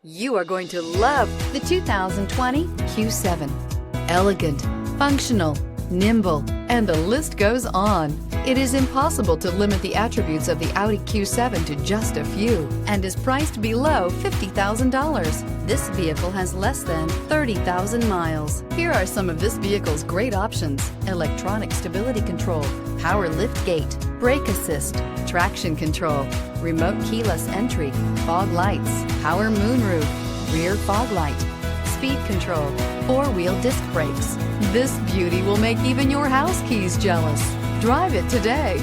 You are going to love the 2020 Q7. Elegant, functional, nimble, and the list goes on. It is impossible to limit the attributes of the Audi Q7 to just a few and is priced below $50,000. This vehicle has less than 30,000 miles. Here are some of this vehicle's great options: electronic stability control, power lift gate, brake assist, traction control, remote keyless entry, fog lights, power moonroof, rear fog light, speed control, four-wheel disc brakes. This beauty will make even your house keys jealous. Drive it today.